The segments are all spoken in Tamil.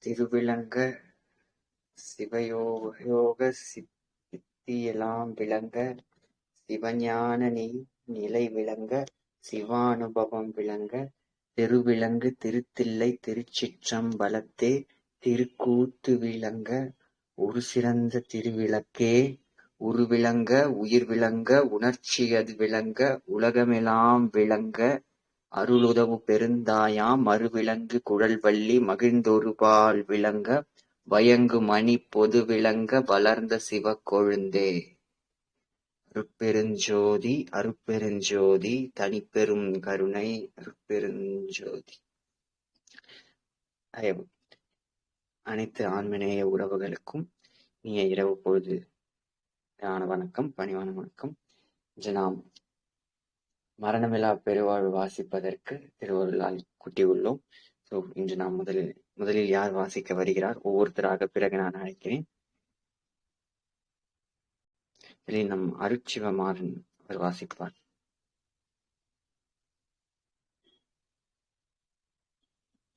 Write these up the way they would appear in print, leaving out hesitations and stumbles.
திருவிளங்க சிவயோக சித்தியெல்லாம் விளங்க சிவஞான நிலை விளங்க சிவானுபவம் விளங்க திருவிளங்கு திருத்தில்லை திருச்சிற்றம்பலத்தே திருக்கூத்து விளங்க ஒரு சிறந்த திருவிளக்கே உருவிளங்க உயிர் விளங்க உணர்ச்சியது விளங்க உலகமெலாம் விளங்க அருளுதவு பெருந்தாயாம் மறுவிளங்கு குழல்வள்ளி மகிழ்ந்தொருபால் விளங்க வயங்கு மணி பொது விளங்க வளர்ந்த சிவக்கொழுந்தே. அருட்பெருஞ்சோதி அருட்பெருஞ்சோதி தனிப்பெரும் கருணை அருட்பெருஞ்சோதி. அனைத்து ஆன்மநேய உறவுகளுக்கும் இனிய இரவு பொழுது வணக்கம், பணிவான வணக்கம். இன்று நாம் மரணமில்லா பெருவாழ்வு வாசிப்பதற்கு திருவருளால் கூட்டியுள்ளோம். இன்று நாம் முதலில் யார் வாசிக்க வருகிறார்? ஒவ்வொருத்தராக பிறகு நான் அழைக்கிறேன். இதில் நம் அருட்சிவமாறன் அவர் வாசிப்பார்.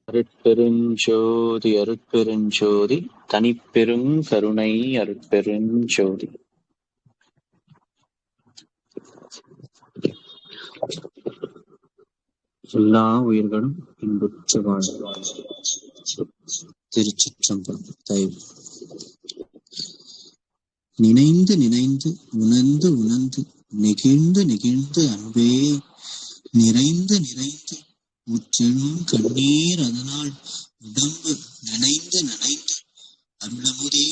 அருட்பெருஞ்சோதி அருட்பெருஞ்சோதி தனிப்பெரும் கருணை அருட்பெருஞ்சோதி. எல்லா உயிர்களும் இன்புற்று வாழ. திருச்சிற்றம்பலம். தயவு நினைந்து நினைந்து உணர்ந்து உணர்ந்து நெகிழ்ந்து நெகிழ்ந்து அன்பே நிறைந்து நிறைந்து முற்றெழும் கண்ணீர் அதனால் உடம்பு நனைந்து நனைந்து அருளமுதே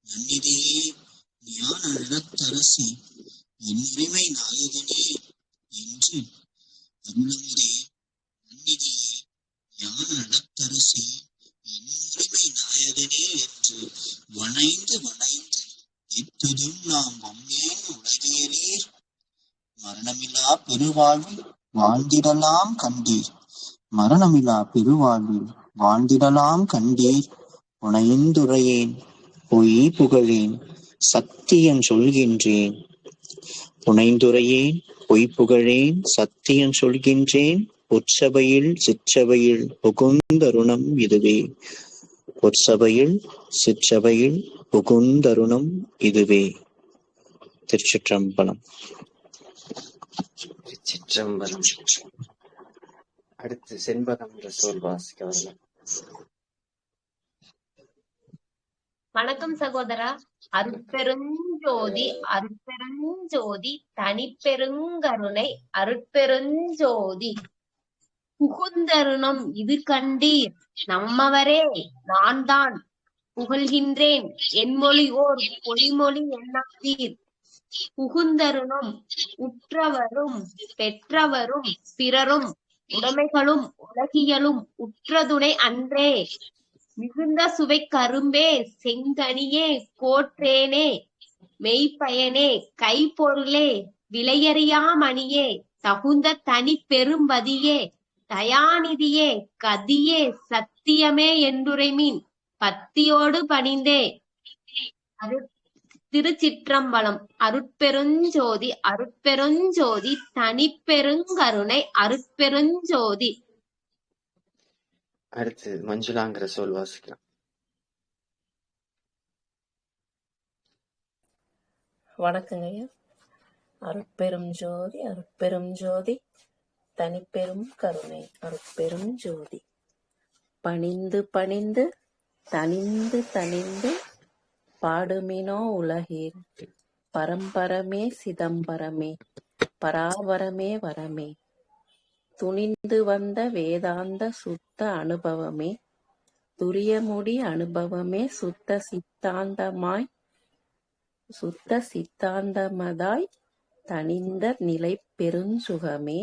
நன்னிதியே ஞான அழத்தரசி என் உரிமை நாயகனே என்று அருளமுதே நன்னிதியே ஞான அழத்தரசி என் உரிமை நாயகனே என்று வணைந்து வணைந்து இத்துதும் நாம் வம்மேன் உலகியலீர் மரணமில்லா பெருவாழ்வில் வாழ்ந்திடலாம் கண்டீர். மரணமில்லா பெருவாழ்வில் வாழ்ந்திடலாம் கண்டீர். புனைந்துரையேன் பொய் புகழேன் சத்தியம் சொல்கின்றேன். புனைந்துரையேன் பொய் புகழேன் சத்தியம் சொல்கின்றேன். பொற்சபையில் சிற்றபையில் புகுந்தருணம் இதுவே. பொற்சபையில் சிற்றபையில் புகுந்தருணம் இதுவே. திருச்சிற்றம்பலம். திருச்சிற்றம்பலம். அடுத்து செண்பகம் என்ற சொல் வாசிக்க வரலாம். வணக்கம் சகோதரா. அருட்பெருஞ்சோதி அருட்பெருஞ்சோதி தனிப்பெருங்கருணை அருட்பெருஞ்சோதி புகுந்தருணம் இது கண்டீர். நம்மவரே நான் தான் புகழ்கின்றேன் என்மொழி ஓர் பொய்மொழி எண்ணாதீர். புகுந்தருணம் உற்றவரும் பெற்றவரும் பிறரும் உடைமைகளும் உலகியலும் உற்றதுணை அன்றே. மிகுந்த சுவை கரும்பே செங்கனியே கோற்றேனே மெய்ப்பயனே கைப்பொருளே விலையறியா மணியே தகுந்த தனி பெரும்பதியே தயாநிதியே கதியே சத்தியமே என்றுரைமீன் பத்தியோடு பணிந்தே. திருச்சிற்றம்பலம். அருட்பெருஞ்சோதி அருட்பெருஞ்சோதி தனிப்பெருங்கருணை அருட்பெருஞ்சோதி. அடுத்து மஞ்சுளாங்கிற சொல் வாசிக்கலாம். வணக்கங்க ஐயா. அருட்பெரும் ஜோதி அருட்பெரும் ஜோதி தனிப்பெரும் கருணை அருட்பெரும் ஜோதி. பணிந்து பணிந்து தனிந்து தனிந்து பாடுமினோ உலகீர். பரம்பரமே சிதம்பரமே பராபரமே வரமே. துணிந்து வந்த வேதாந்த சுத்த அனுபவமே துரியமுடி அனுபவமே. சுத்த சித்தாந்தமதாய் தனிந்த நிலை பெருஞ்சுகமே.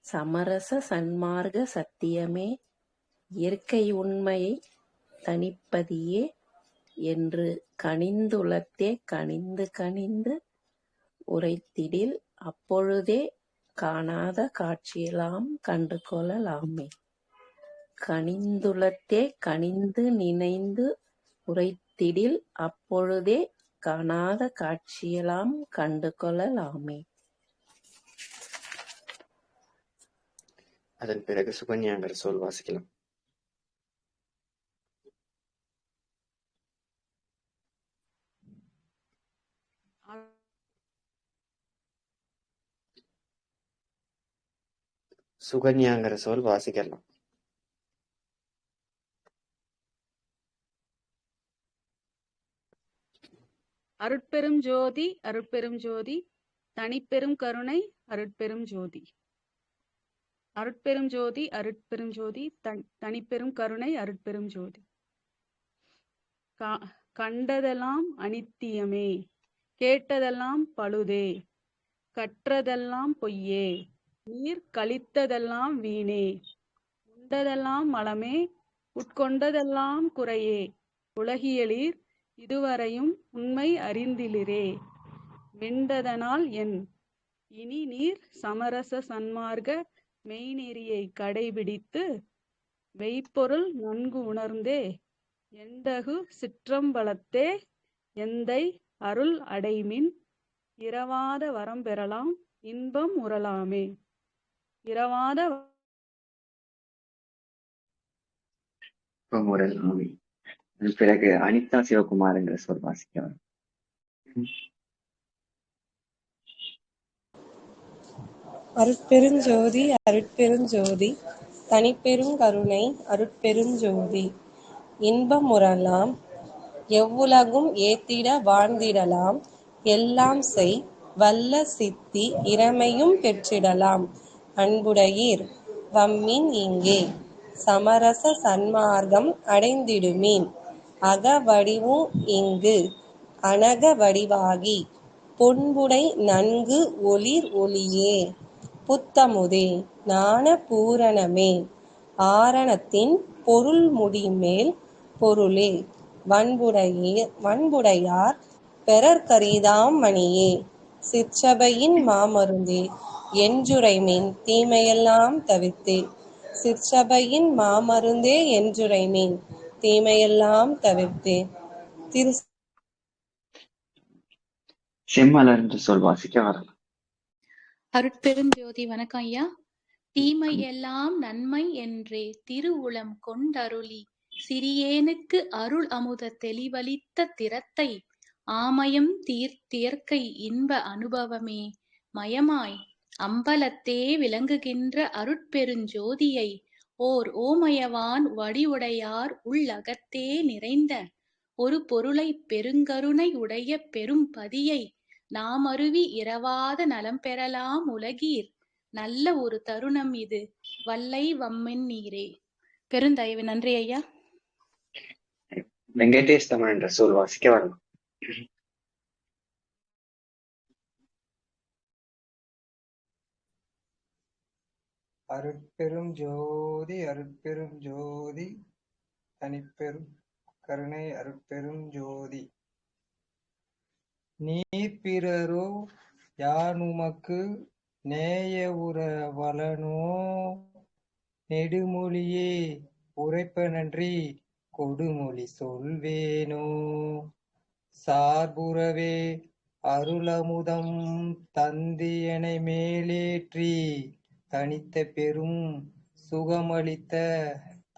சமரச சன்மார்க்க சத்தியமே இயற்கை உண்மையை தனிப்பதியே என்று கனிந்துளத்தே கனிந்து கனிந்து உரைத்திடில் அப்பொழுதே காணாத காட்சியெல்லாம் கண்டு கொள்ளலாமே. கனிந்துளத்தே கனிந்து நினைந்து உரைத்திடில் அப்பொழுதே காணாத காட்சியெல்லாம் கண்டு கொள்ளலாமே. அதன் பிறகு சுகன்யாங்கிற சொல் வாசிக்கலாம். சுகன்யாங்கிற சொல் வாசிக்கலாம். அருட்பெரும் ஜோதி அருட்பெரும் ஜோதி தனிப்பெரும் கருணை அருட்பெரும் ஜோதி. அருட்பெரும் ஜோதி அருட்பெரும் ஜோதி தனிப்பெரும் கருணை அருட்பெரும் ஜோதி. கண்டதெல்லாம் அனித்தியமே, கேட்டதெல்லாம் பழுதே, கற்றதெல்லாம் பொய்யே, நீர் கழித்ததெல்லாம் வீணே, உண்டதெல்லாம் மலமே, உட்கொண்டதெல்லாம் குறையே, உலகியலீர் இதுவரையும் உண்மை அறிந்திலிரே, வெண்டதனால் என் இனி நீர் சமரச சன்மார்க்க மெய்நெறியை கடைபிடித்து மெய்ப்பொருள் நன்கு உணர்ந்தே எண்டகு சிற்றம்பலத்தே எந்தை அருள் அடைமின் இரவாத வரம் பெறலாம் இன்பம் உறலாமே. இரவாத உறலாமே. பிறகு அனிதா சிவகுமார்ங்கிற சொல் வாசிக்க. அருட்பெருஞ்சோதி அருட்பெருஞ்சோதி தனிப்பெரும் கருணை அருட்பெருஞ்சோதி. இன்பமுறலாம் எவ்வுலகும் ஏத்திட வாழ்ந்திடலாம், எல்லாம் செய் வல்ல சித்தி இறைமையும் பெற்றிடலாம். அன்புடையீர் வம்மின் இங்கே சமரச சன்மார்க்கம் அடைந்திடுமீன், அகவடிவும் இங்கு அனக வடிவாகி பொன்புடை நன்கு ஒளிர் ஒளியே, புத்தமுதே ஞான பூரணமே, ஆரணத்தின் பொருள் முடிமேல் பொருளே, வன்புடையார் பெறற்கரிதாம் மணியே, சிற்சபையின் மாமருந்தே என்றுரைமீன் தீமையெல்லாம் தவிர்த்தே. சிற்சபையின் மாமருந்தே என்றுரைமீன் தீமையெல்லாம் தவிர்த்தே. செம்மலர் என்று சொல் வாசிக்க வரலாம். அருட்பெருஞ்சோதி. வணக்கம் ஐயா. தீமை எல்லாம் நன்மை என்றே திருவுளம் கொண்டருளி சிறியேனுக்கு அருள் அமுத தெளிவளித்த திறத்தை ஆமயம் தீர்த்தியற்கை இன்ப அனுபவமே மயமாய் அம்பலத்தே விளங்குகின்ற அருட்பெருஞ்சோதியை ஓர் ஓமயவான் வடிவுடையார் உள்ளகத்தே நிறைந்த ஒரு பொருளை பெருங்கருணை உடைய பெரும் பதியை நாமருவி இரவாத நலம் பெறலாம் உலகீர் நல்ல ஒரு தருணம் இது வல்லை வம்மின் நீரே. பெருந்தயவு. நன்றி ஐயா. வெங்கடேஷ் தமிழ் என்ற சொல் வாசிக்க வரலாம். அருட்பெரும் ஜோதி அருட்பெரும் ஜோதி தனிப்பெரும் கருணை அருட்பெரும் ஜோதி. நீர் பிறரோ யான் உமக்கு நேய உறவலனோ, நெடுமொழியே உரைப்ப நன்றி கொடுமொழி சொல்வேனோ, சார்புறவே அருளமுதம் தந்தியனை மேலேற்றி தனித்த பெரும் சுகமளித்த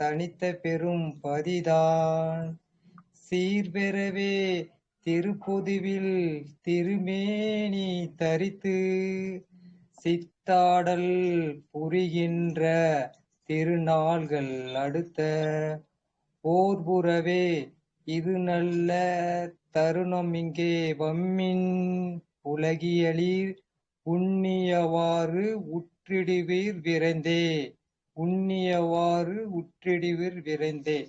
தனித்த பெரும் பதிதான், சீர்பெறவே திருப்பொதுவில் திருமேனி தரித்து சித்தாடல் புரிகின்ற திருநாள்கள் அடுத்த போர்புறவே இது நல்ல தருணம் இங்கே வம்மின் உலகியலீர் உண்ணியவாறு உற்றிடுவீர் விரைந்தே, உண்ணியவாறு உற்றிடுவீர் விரைந்தே.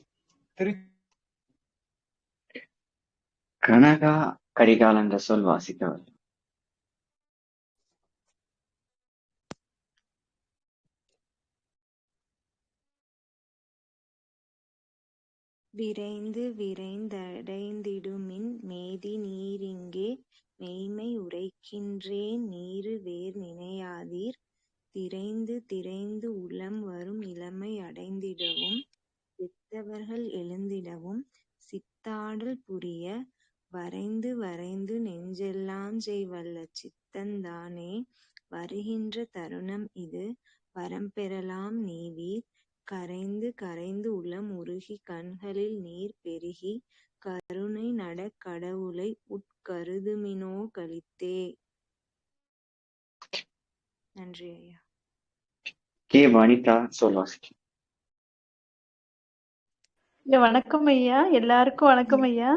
கனகா கரிகால் என்ற சொல் வாசிக்க வரலாம். விரைந்து விரைந்தடைந்திடுமின் மேதி நீரிங்கே மெய்மை உரைக்கின்றேன் நீரு வேர் நினையாதீர், திரைந்து திரைந்து உளம் வரும் இளமை அடைந்திடவும் செத்தவர்கள் எழுந்திடவும் சித்தாடல் புரிய வரைந்து வரைந்து நெஞ்செல்லாம் செய்வல்ல சித்தந்தானே, வருகின்ற தருணம் இது வரம்பெறலாம் நீவீர், கரைந்து கரைந்து உளம் உருகி கண்களில் நீர் பெருகி கருணை நட கடவுளை உட்கருதுமினோ கழித்தே. நன்றி ஐயா. கே வனிதா சொல் வாசிக்கிறேன். வணக்கம் ஐயா. எல்லாருக்கும் வணக்கம் ஐயா.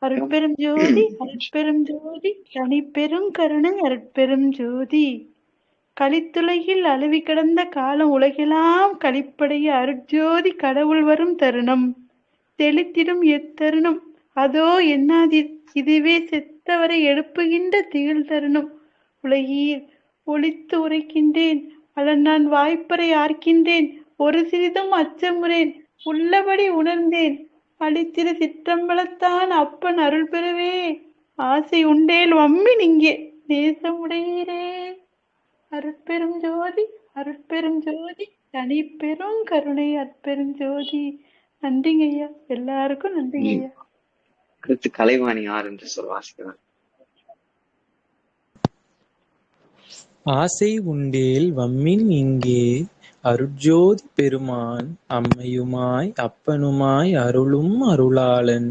அருட்பெரும் ஜோதி அருட்பெரும் ஜோதி தனிப்பெரும் கருணை அருட்பெரும் ஜோதி. கலித்துலகில் அழுவி கிடந்த காலம் உலகெல்லாம் கழிப்படைய அருட்ஜோதி கடவுள் வரும் தருணம் தெளித்திடும் எத்தருணம் அதோ என்னாதீர். இதுவே செத்தவரை எழுப்புகின்ற திகழ் தருணம். உலகீர் ஒளித்து உரைக்கின்றேன் அல்ல நான் வாய்ப்பறை ஆர்க்கின்றேன். ஒரு சிறிதும் அச்சமுறேன் உள்ளபடி உணர்ந்தேன். அளித்திரு சிற்றம்பலத்தான் அப்பன் அருள் பெறவே ஆசை உண்டேல் வம்மின் இங்கே நேசமுடையீரே. அருட்பெரும் ஜோதி அருட்பெரும் ஜோதி தனிப்பெரும் கருணை அற்பெரும் ஜோதி. நன்றிங்க ஐயா. எல்லாருக்கும் நன்றிங்க ஐயா. அடுத்து கலைவாணி யார் என்று சொல் வாசிக்கிறேன். ஆசை உண்டேல் வம்மின் இங்கே அருட்ஜோதி பெருமான் அம்மையுமாய் அப்பனுமாய் அருளும் அருளாளன்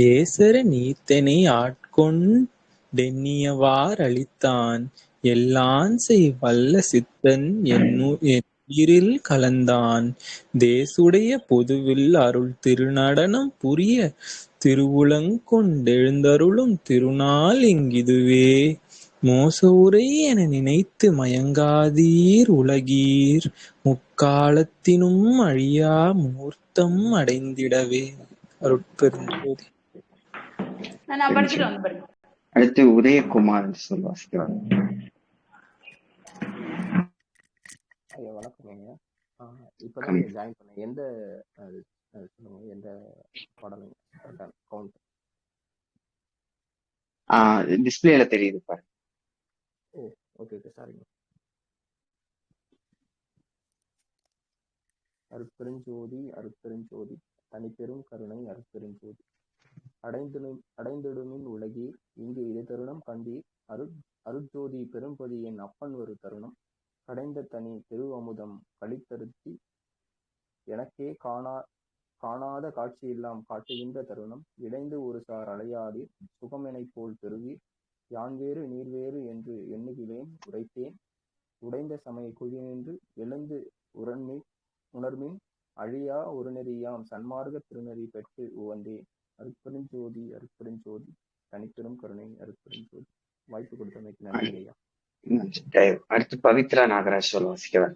ஏசர நீத்தனை ஆட்கொண்டெண்ணியவார் அளித்தான் எல்லான் செய் வல்ல சித்தன் உயிரில் கலந்தான் தேசுடைய பொதுவில் அருள் திருநடனம் புரிய திருவுளங்கொண்டெழுந்தருளும் திருநாள் இங்கிதுவே. மோச உரை என நினைத்து மயங்காதீர் உலகீர் முக்காலத்தினும் அழியா மூர்த்தம் அடைந்திடவே. அருட்பெருஞ்சோதி. அடுத்து உதயகுமார் என்று சொல் வாசிக்கிறேன். ஐயா வணக்கம் ஐயா. இப்பதான் ஜாயின் பண்ணேன். எந்த சொல்லுங்க, எந்த பாடல் கவுண்ட்? டிஸ்பிளேல தெரியுது பாருங்க. ஓ ஓகே ஓகே, சாரிங்க. அருட்பெருஞ்சோதி அருட்பெருஞ்சோதி தனிப்பெரும் கருணை அருட்பெருஞ்சோதி அடைந்திடுமின் உலகே இங்கு இது தருணம் கண்டீர் அருட்ஜோதி பெரும்பதி என் அப்பன் ஒரு தருணம் கடைந்த தனி தெரு அமுதம் கழித்தருத்தி எனக்கே காணாத காட்சியெல்லாம் காட்டுகின்ற தருணம் இடைந்து ஒரு சார் அலையாதீர் சுகமெனைப் போல் பெறுவீர் யான் வேறு நீர் வேறு என்று எண்ணுகிறேன் உரைத்தேன் உடைந்த சமய குழிநின்று எழுந்து உணர்மின் அழியா ஒரு நெறியாம் சன்மார்க்க திருநெறி பெற்று உவந்தே. அருட்பெருஞ்சோதி அருட்பெருஞ்சோதி தனிப்பெரும் கருணை அருட்பெருஞ்சோதி. வாய்ப்பு கொடுத்தமைக்கு நன்றி ஐயா. அடுத்து பவித்ரா நாகராஜ் சொல்ல வாசிக்கிறேன்.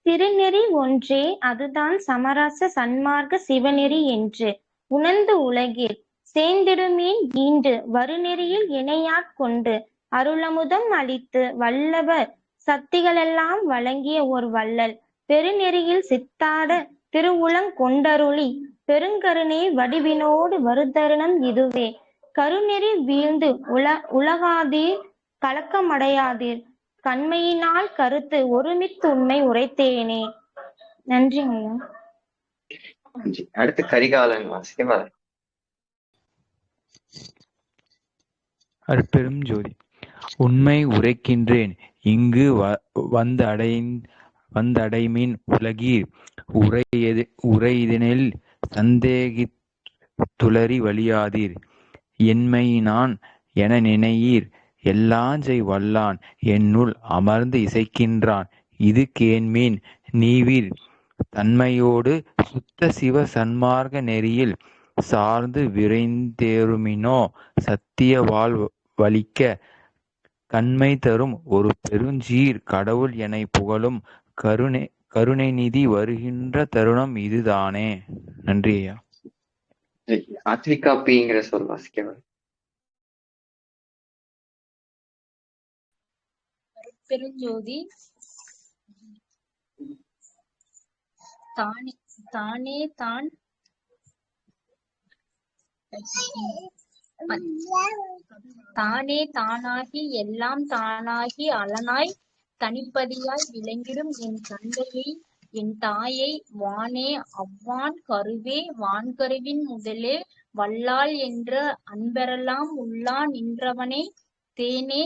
திருநெறி ஒன்றே அதுதான் சமரச சன்மார்க்க சிவநெறி என்று உணர்ந்து உலகில் சேர்ந்திடுமேன் ஈண்டு வருநெறியில் இணையாட்கொண்டு அருளமுதம் அளித்து வல்லவர் சக்திகளெல்லாம் வழங்கிய ஒரு வள்ளல் பெருநெறியில் சித்தாட திருவுளங்கொண்டருளி பெருங்கருணை வடிவினோடு வருதருணம் இதுவே. கருநெறி வீழ்ந்து உலகாதீர் கலக்கமடையாதீர் கண்மையினால் கருத்து ஒருமித்து உண்மை உரைத்தேனே. நன்றி ஐயா. அடுத்து கரிகாலன் வாசிக்க. அருட்பெரும் ஜோதி உண்மை உரைக்கின்றேன் இங்கு வந்தடைமின் உலகீர் உரையிதனில் சந்தேகித்துளறி வலியாதீர் என்மையினான் என நினையீர் எல்லாஞ்செய் வல்லான் என்னுள் அமர்ந்து இசைக்கின்றான் இது கேண்மீன் நீவீர் தன்மையோடு சுத்த சிவ சன்மார்க்க நெறியில் சார்ந்து விரைந்தேறுமினோ சத்திய வாழ் வலிக்க கண்மை தரும் ஒரு பெருஞ்சீர் கடவுள் என புகழும் கருணை நிதி வருகின்ற தருணம் இதுதானே. நன்றி ஐயா. ஆத்விகா பிங்கிற சொல் வாசிக்க. பெருஞ்சோதி தானே தான் தானே தானாகி எல்லாம் தானாகி அலனாய் தனிப்பதியாய் விளங்கிடும் என் தந்தையை என் தாயை வானே அவ்வான் கருவே வான்கருவின் முதலே வல்லாள் என்ற அன்பரெல்லாம் உள்ளா நின்றவனே தேனே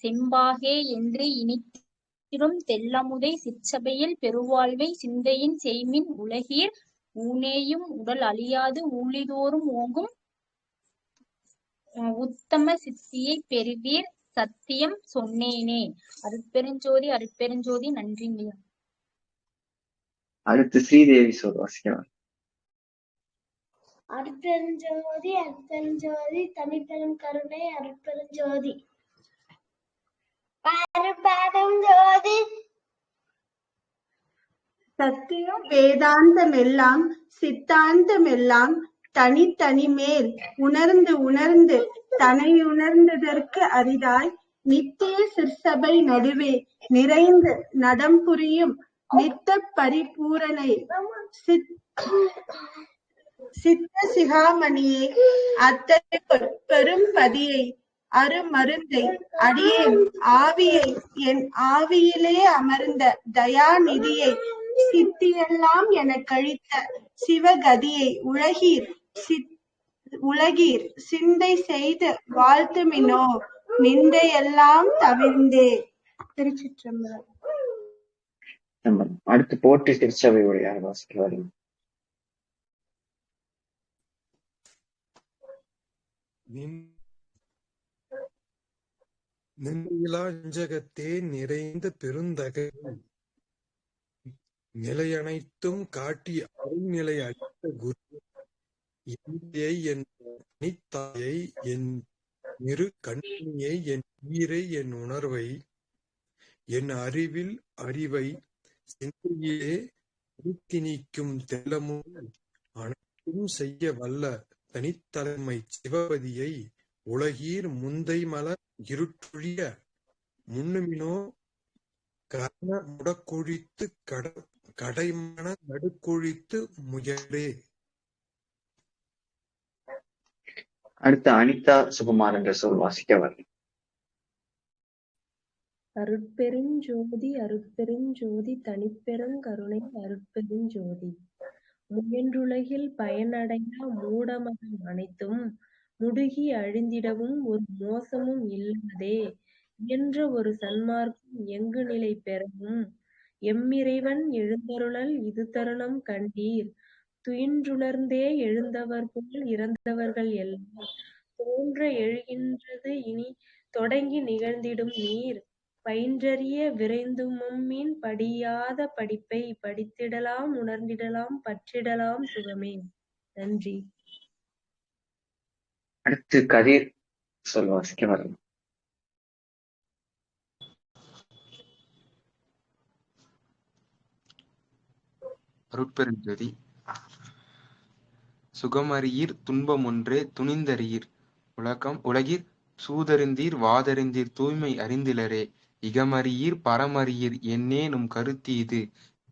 செம்பாகே என்று இனித்திரும் தெல்லமுதை சிற்சபையில் பெருவாழ்வை சிந்தையின் செய்மின் உலகீர் ஊனேயும் உடல் அழியாது ஊழிதோறும் ஓங்கும் உத்தம சித்தியை பெறுவீர் சத்தியம் சொன்னேனே. அருட்பெருஞ்சோதி அருட்பெருஞ்சோதி. நன்றிங்கய்யா. அடுத்து ஸ்ரீதேவி சொல் வாசிக்கலாம். அருட்பெருஞ்சோதி அருட்பெருஞ்சோதி தனிப்பெரும் கருணை அருட்பெருஞ்சோதி. அருட்பெருஞ்சோதி. சத்தியம் வேதாந்தமெல்லாம் சித்தாந்தமெல்லாம் தனித்தனிமேல் உணர்ந்து உணர்ந்து தனையுணர்ந்ததற்கு அரிதாய் நித்திய சிற்சபை நடுவே நிறைந்து நடம் புரியும் நித்த பரிபூரணை சித்த சிகாமணியை அத்தனை பெரும் பதியை அருமருந்தை அடியேன் ஆவியை என் ஆவியிலே அமர்ந்த தயாநிதியை சித்தியெல்லாம் எனக் கழித்த சிவகதியை உலகீர் சிந்தை செய்து வாழ்த்துமினோ நிந்தையெல்லாம் தவிர்ந்தே. திருச்சிற்றம்பலம். அடுத்து போற்றி திருச்சபை உரையார் வாசிக்கிறார். நின்றிலா நெஞ்சகத்தே நிறைந்த பெருந்தகை நிலையனைத்தும் காட்டி அருள்நிலை அளித்த குரு இந்தியை என் தனித்தாயை என் இரு கண்ணியை என் உயிரை என் உணர்வை என் அறிவில் அறிவை சிந்தையிலே திணிக்கும் தெல்லமும் அனைத்தும் செய்ய வல்ல தனித்தலைமை சிவபதியை உலகீர் முந்தை மலர் இருட்டொழிய முன்னுமினோ கர்ண முடக்கொழித்து கடைமண நடுக்கொழித்து முயலே. அடுத்து அனிதா சுகுமார் என்ற சொல் வாசிக்கவர். அருட்பெருஞ்சோதி அருட்பெருஞ்சோதி தனிப்பெருங் கருணை அருட்பெருஞ்சோதி. முயன்றுலகில் பயனடையா மூடமதம் அனைத்தும் முடுகி அழிந்திடவும் ஒரு மோசமும் இல்லாதே இயன்ற ஒரு சன்மார்க்கம் எங்கு நிலை பெறவும் எம்மிறைவன் எழுந்தருளல் இது தருணம் கண்டீர். துயின்றுணர்ந்தே எழுந்தவர் போல் இறந்தவர்கள் எல்லாம் தோன்ற எழுகின்றது இனி தொடங்கி நிகழ்ந்திடும் நீர். பயின்றறிய விரைந்துமம்மின் படியாத படிப்பை படித்திடலாம் உணர்ந்திடலாம் பற்றிடலாம் சுகமே. நன்றி. அடுத்து கதிர் சொல் வாசிக்கவர். அருட்பெருஞ்சோதி. சுகமறியீர் துன்பமொன்றே துணிந்தறியீர் உலகிற் சூதறிந்தீர் வாதறிந்தீர் தூய்மை அறிந்திலரே. இகமறியீர் பரமறியீர் என்னேனும் கருத்தீது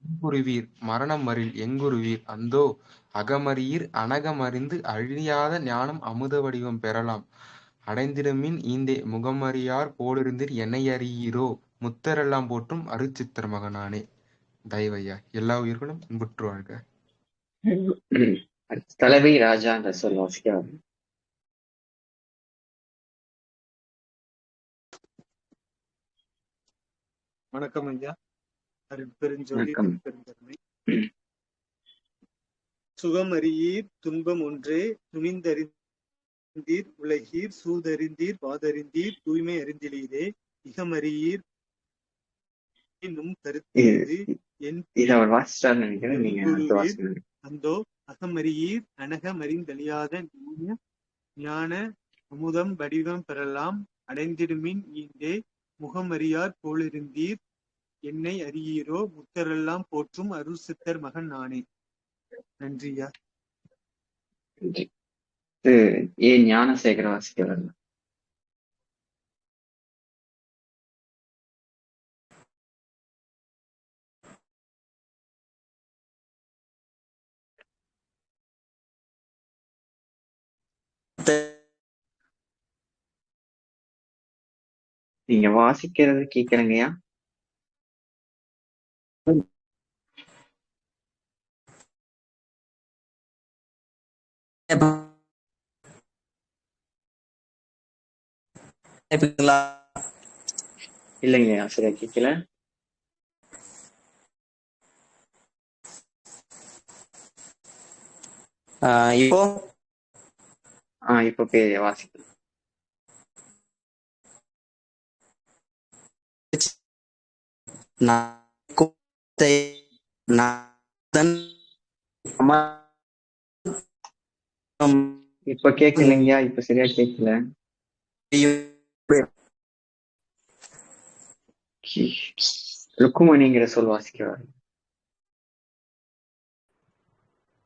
எங்குருவீர் மரணமறில் எங்குருவீர் அந்தோ. அகமறியீர் அனகமறிந்து அழியாத ஞானம் அமுத வடிவம் பெறலாம் அடைந்திடுமின் ஈந்தே. முகமறியார் போலிருந்தீர் என்னை அறியீரோ முத்தரெல்லாம் போற்றும் அருட்சித்திர மகனானே. தயவையா எல்லா உயிர்களும் இன்புற்று வாழ்க. தலைவை ராஜா என்ற சொல் வாசிக்கவர். வணக்கம் ஐயா. அருட்பெருஞ்சோதி பெருங்கருணை. சுகமறியீர் துன்பம் ஒன்றே துணிந்தறிந்தீர் உலகீர் சூதறிந்தீர் வாதறிந்தீர் தூய்மை அறிந்திலீரே. இகமறியீர் என்னும் கருத்தீது அந்தோ. அகமறியீர் அனகமறிந்தழியாத ஞான அமுதம் வடிவம் பெறலாம் அடைந்திடுமின் ஈந்தே. முகமறியார் போலிருந்தீர் என்னை அறியீரோ முத்தரெல்லாம் போற்றும் அருள் சித்தர் மகன் நானே. நன்றியா. ஏ ஞானசேகர வாசிக்கவர். நீங்க வாசிக்கிறது கேட்கறங்கய்யா. இல்லைங்கய்யா சரியா கேட்கல. இப்போ வாசிக்கலாம். இப்ப கேட்கலைங்கய்யா, இப்ப சரியா கேட்கல. ருக்குமணிங்கிற சொல் வாசிக்கிறார்.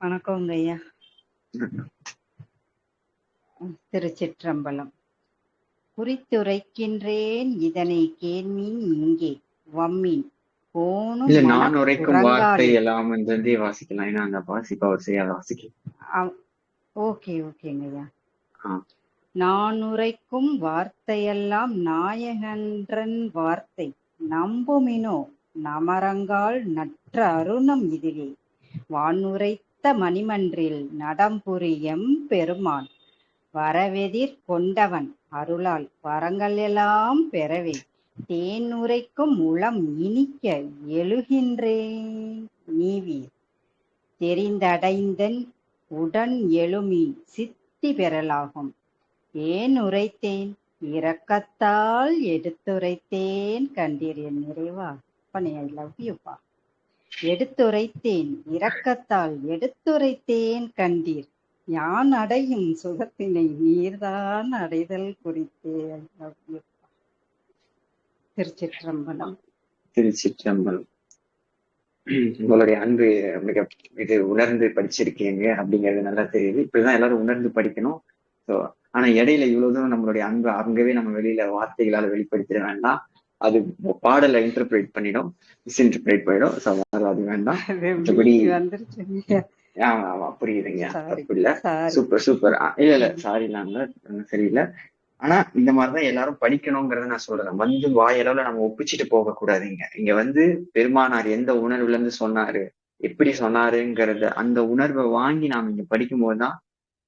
வணக்கங்க ஐயா. திருச்சிற்றம்பலம். குறித்துரைக்கின்றேன் இதனை கேள்மீன் இங்கே வம்மின் கோணும் இல்ல, நான் உரைக்கும் வார்த்தை மனக்குரங்காலே. எல்லாம் வந்து வாசிக்கலாம். ஏன்னா அந்த வாசிப்பா அவர் செய்யாத வாசிக்கலாம். ஓகேங்க ஐயா. நான் உரைக்கும் வார்த்தையெல்லாம் நாயகன்றன் வார்த்தை நம்புமினோ நமரங்கால் நற்ற அருணம் இதுவே வானுரைத்த மணிமன்றில் நடம்புரியம் பெருமான் வரவெதிர் கொண்டவன் அருளால் வரங்கள் எல்லாம் பெறவே தேன் உரைக்கும் உளம் இனிக்க எழுகின்றேன் நீவீர் தெரிந்தடைந்தன் உடன் எழுமி சித்தி பெறலாகும் ஏன் உரைத்தேன் இரக்கத்தால் எடுத்துரைத்தேன் கண்டீர் என் நிறைவா. அப்பனே, ஐ லவ் யூப்பா. எடுத்துரைத்தேன் இரக்கத்தால் எடுத்துரைத்தேன் கண்டீர் யான் அடையும் சுகத்தினை நீர்தான் அடைதல் குறித்தே. ஐ லவ் யூப்பா. திருச்சிற்றம்பலம். திருச்சிற்றம்பலம். உங்களுடைய அன்பு மிக இது உணர்ந்து படிச்சிருக்கீங்க அப்படிங்கிறது நல்லா தெரியுது. இப்படிதான் எல்லாரும் உணர்ந்து படிக்கணும். ஸோ ஆனா இடையில இவ்வளவு தூரம் நம்மளுடைய அன்பு அங்கவே நம்ம வெளியில வார்த்தைகளால வெளிப்படுத்திட வேண்டாம். அது பாடலை இன்டர்பிரேட் பண்ணிடும், மிஸ்இன்டர்பிரேட் பண்ணிடும். ஸோ அது வேண்டாம். மற்றபடி ஆமா புரியுதுங்க, தப்பு இல்ல. Super super. இல்ல சாரிலாம் இல்ல, சரியில்லை. ஆனா இந்த மாதிரிதான் எல்லாரும் படிக்கணுங்கிறத நான் சொல்றேன். வந்து வாயளவுல நம்ம ஒப்பிச்சுட்டு போக கூடாதுங்க. இங்க வந்து பெருமானார் எந்த உணர்வுல இருந்து சொன்னாரு, எப்படி சொன்னாருங்கிறத அந்த உணர்வை வாங்கி நாம இங்க படிக்கும் போதுதான்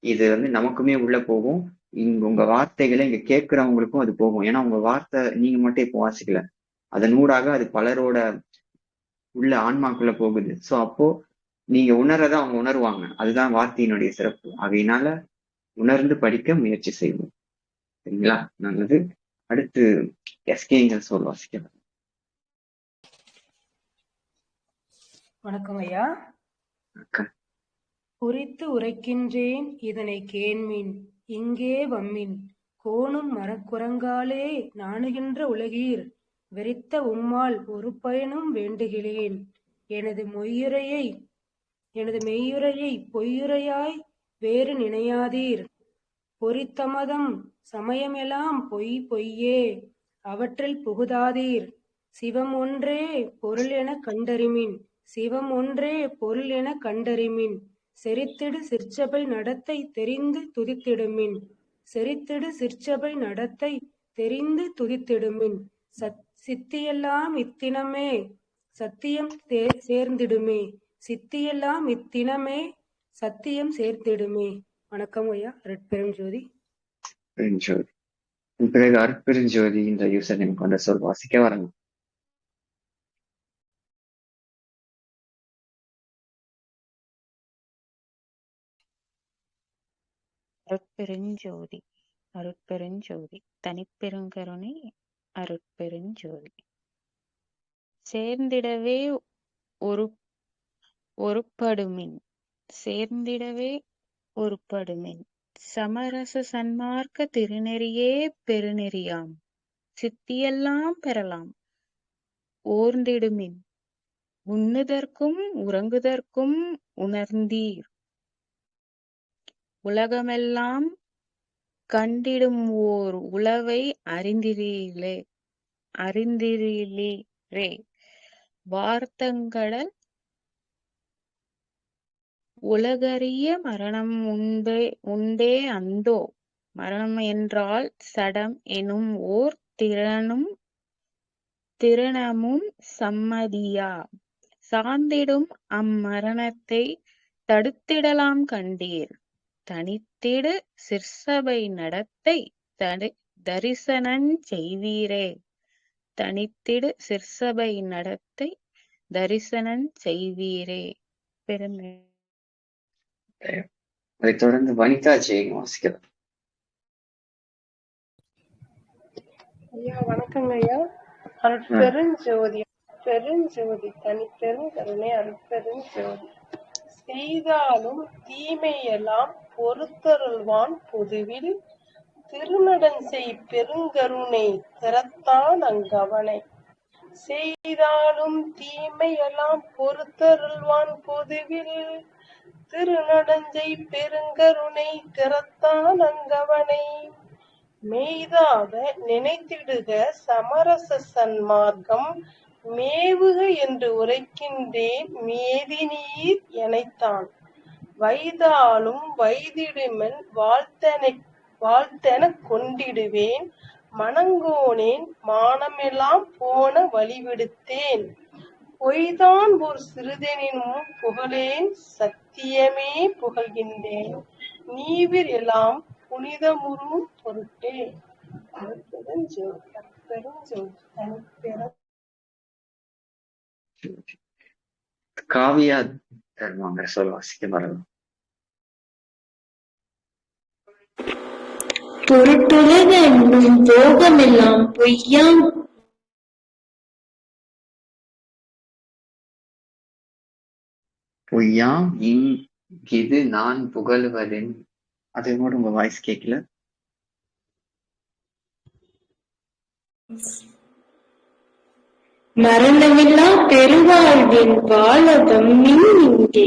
இது வந்து நமக்குமே உள்ள போகும். இங்க உங்க வார்த்தைகளை இங்க கேட்கிறவங்களுக்கும் அது போகும். ஏன்னா உங்க வார்த்தை நீங்க மட்டும் இப்போ வாசிக்கல, அதன் ஊடாக அது பலரோட உள்ள ஆன்மாக்குள்ள போகுது. சோ அப்போ நீங்க உணர்றத அவங்க உணர்வாங்க. அதுதான் வார்த்தையினுடைய சிறப்பு. ஆகையினால உணர்ந்து படிக்க முயற்சி செய்வோம். சரிங்களா? நல்லது. அடுத்து எஸ்கேங்கள் சொல் வாசிக்கலாம். வணக்கம் ஐயா. குறித்து உரைக்கின்றேன் இதனை கேண்மின் இங்கே வம்மின் கோணும் மரக்குரங்காலே நாணுகின்ற உலகீர் வெறித்த உம்மால் ஒரு பயனும் வேண்டுகிறேன். எனது மெய்யுரையை பொய்யுரையாய் வேறு நினையாதீர். பொறித்தமதம் சமயமெல்லாம் பொய் பொய்யே அவற்றில் புகுதாதீர். சிவம் ஒன்றே பொருள் என கண்டறிமின் சிவம் ஒன்றே பொருள் என கண்டறிமின் செறித்திடு சிற்சபை நடத்தை தெரிந்து துதித்திடுமின் செறித்திடு சிற்சபை நடத்தை தெரிந்து துதித்திடுமின் சித்தியெல்லாம் இத்தினமே சத்தியம் சேர்ந்திடுமே சித்தியெல்லாம் இத்தினமே சத்தியம் சேர்த்திடுமே. வணக்கம் ஐயா. அருட்பெருஞ்சோதி. பிறகு அருட்பெருஞ்சோதி இந்த யூசர் நேம் கொண்ட சொல் வாசிக்க வரணும். அருட்பெருஞ்சோதி அருட்பெருஞ்சோதி தனிப்பெருங்கருணை அருட்பெருஞ்சோதி. சேர்ந்திடவே ஒருப்படுமின் சேர்ந்திடவே ஒருப்படுமின் சமரச சன்மார்க்க திருநெறியே பெருநெறியாம் சித்தியெல்லாம் பெறலாம் ஓர்ந்திடுமின் உண்ணுதற்கும் உறங்குதற்கும் உணர்ந்தீர் உலகமெல்லாம் கண்டிடும் ஓர் உளவை அறிந்திரீரே வார்த்தங்கடல் உலகறிய மரணம் உண்டே அந்தோ. மரணம் என்றால் சடம் எனும் ஓர் திறனமும் சம்மதியா. சார்ந்திடும் அம்மரணத்தை தடுத்திடலாம் கண்டீர். தனித்திடு சிற்சபை நடத்தை தரிசனஞ் செய்வீரே. தனித்திடு சிற்சபை நடத்தை தரிசனஞ் செய்வீரே. பெருமை. அதை தொடர்ந்து வனிதா ஜெயின் வாசிக்கலாம். ஐயா வணக்கங்க ஐயா. அருட்பெருஞ்சோதி அருட்பெருஞ்சோதி தனிப்பெரும் கருணை அருட்பெருஞ்சோதி. செய்தாலும் தீமையெல்லாம் பொறுத்தருள்வான் பொதுவில் திருநடஞ்செய் பெருங்கருணை திறத்தான் அங்கவனை. செய்தாலும் தீமையெல்லாம் பொறுத்தருள்வான் பொதுவில் திருநடஞ்செய் பெருங்கருணை திறத்தான் அங்கவனை. மெய்தாக நினைத்திடுக சமரச சன்மார்க்கம் மேவுக என்று உரைக்கின்றேன் மேதினீர் எனைத்தான். வைதாலும் வைதிடுமென் வாழ்த்தெனக் கொண்டிடுவேன் மணங்கோனேன் மானமெல்லாம் போன வழிவிடுத்தேன். பொய்தான் ஒரு சிறிதெனினும் புகழேன் சத்தியமே புகழ்கின்றேன் நீவிர் எல்லாம் புனிதமுறும் பொருட்டே. அருட்பெருஞ்சோதி அருட்பெருஞ்சோதி தனிப்பெரும் காவியா தருவாங்க சொல்ல வாசிக்க வரலாம். பொருட்டுலக என்னும் போகமெல்லாம் பொய்யாம் பொய்யாம் இங்கிது நான் புகழுவதென். அது கூட உங்க வாய்ஸ் கேட்கல. மரணமில்லா பெருவாழ்வின் வாழவம்மின் இங்கே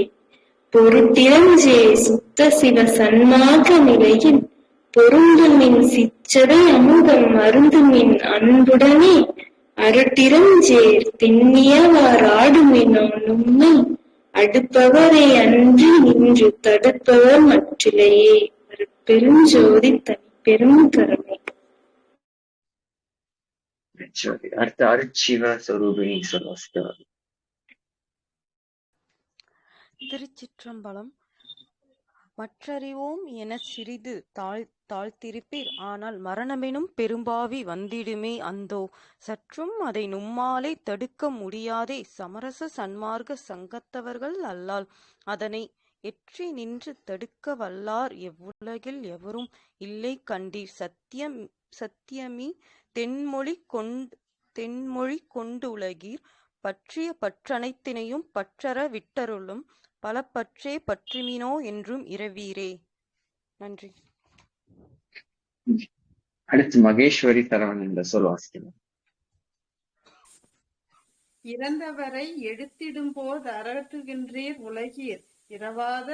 பொருட்டிரஞ்சே சுத்த சிவ சன்மாக நிலையில் பொருந்துமின் சிற்றவை அமுதம் மருந்துமின் அன்புடனே அருட்டிரஞ்சேர் திண்ணியவாறாடுமினோ நும்மை அடுப்பவரே அன்றி நின்று தடுப்பவர் மற்றிலையே. அருட்பெருஞ்சோதி தனிப்பெரும் கருணை. அடுத்த அருட்சிவ சொரூபிணி சொல்ல வாசிக்க வரலாம். திருச்சிற்றம்பலம். மற்றறிவோம் எனச் சிறிது தாழ்த்திருப்பீர், ஆனால் மரணமெனும் பெரும்பாவி வந்திடுமே அந்தோ. சற்றும் அதை நும்மாலே தடுக்க முடியாதே, சமரச சன்மார்க்க சங்கத்தவர்கள் அல்லால் அதனை எற்றி நின்று தடுக்க வல்லார் எவ்வுலகில் எவரும் இல்லை கண்டீர். சத்தியமி தென்மொழி கொண்டுலகீர் பற்றிய பற்றனைத்தினையும் பற்றற விட்டருளும் பல பற்றே பற்றுமினோ என்றும் இரவீரே. நன்றி. அடுத்து மகேஸ்வரி தரவன் என்ற சொல் வாசிக்கலாம். இறந்தவரை எடுத்திடும்போது அரற்றுகின்றீர் உலகீர், இரவாத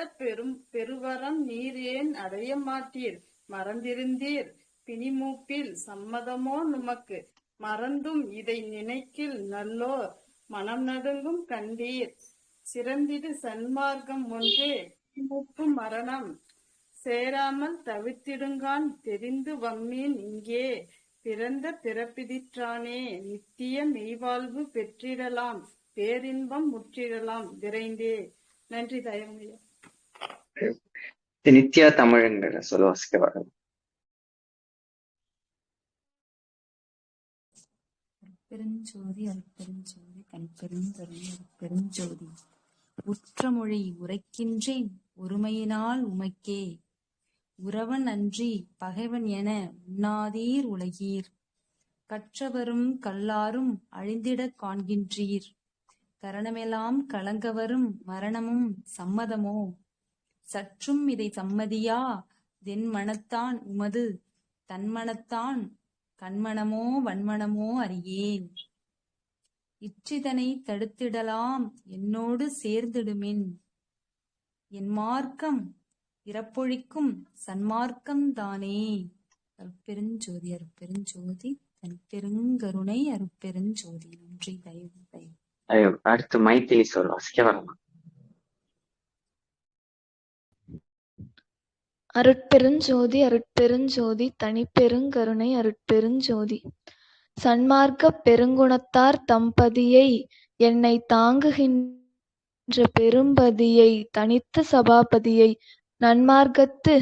பெருவரம் நீர் ஏன் அடைய மாட்டீர். மறந்திருந்தீர் பிணிமூப்பில் சம்மதமோ நுமக்கு, மறந்தும் இதை நினைக்கில் நல்லோர் மனம் நடுங்கும் கண்டீர். சிறந்திடு சன்மார்க்கம் ஒன்றே பிணிமூப்பு மரணம் சேராமல் தவிர்த்திடுங்கான் தெரிந்து வம்மீன் இங்கே பிறந்த பிறப்பிதிற்றானே. நித்திய மெய்வாழ்வு பெற்றிடலாம் பேரின்பம் முற்றிடலாம் விரைந்தே. நன்றி தயவுமையா. நித்யா தமிழ் என்ற சொல் வாசிக்க வரலாம். பெருஞ்சோதி அருட்பெருஞ்சோதி தனிப்பெருங்கருணை அருட்பெருஞ்சோதி. உற்றமொழி உரைக்கின்றேன் ஒருமையினால் உமக்கே, உறவன் அன்றி பகைவன் என உண்ணாதீர் உலகீர். கற்றவரும் கல்லாரும் அழிந்திடக் காண்கின்றீர், கரணமெல்லாம் கலங்கவரும் மரணமும் சம்மதமோ. சற்றும் இதை சம்மதியா தென்மனத்தான் உமது, தன்மனத்தான் கண்மணமோ வன்மணமோ அறியேன். இற்றிதனை தடுத்திடலாம் என்னோடு சேர்ந்திடுமின், என் மார்க்கம் இறப்பொழிக்கும் சன்மார்க்கம் தானே. அருட்பெருஞ்சோதி அருட்பெருஞ்சோதி தனிப்பெருங்கருணை அருட்பெருஞ்சோதி. நன்றி தயவு. அடுத்து மைத்திலி சொல் வாசிக்க வரலாம். அருட்பெருஞ்சோதி அருட்பெருஞ்சோதி தனிப்பெருங்கருணை அருட்பெருஞ்சோதி. சன்மார்க்க பெருங்குணத்தார் தம்பதியை என்னை தாங்குகின்ற பெரும்பதியை தனித்த சபாபதியை நன்மார்க்கத்து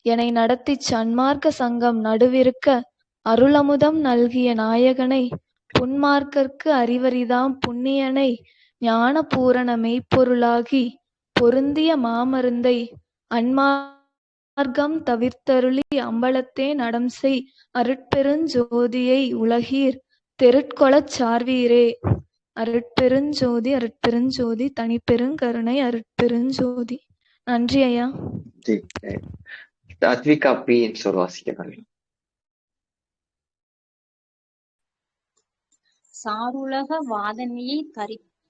என்னை நடத்திச் சன்மார்க்க சங்கம் நடுவிருக்க அருளமுதம் நல்கிய நாயகனை புன்மார்க்கற்கு அறிவரிதாம் புண்ணியனை ஞான பூரண மெய்ப்பொருளாகி பொருந்திய மாமருந்தை அன்மார்க்கம் தவிர்த்தருளி அம்பலத்தே நடம்செய் அருட்பெருஞ்சோதியை உலகீர் தெருட்கொளச் சார்வீரே. அருட்பெருஞ்சோதி அருட்பெருஞ்சோதி தனிப்பெருங்கருணை அருட்பெருஞ்சோதி. நன்றி ஐயா. அத்விகா பி என்று சொல் வாசிக்கிறார்கள். சாருலக வாதனையை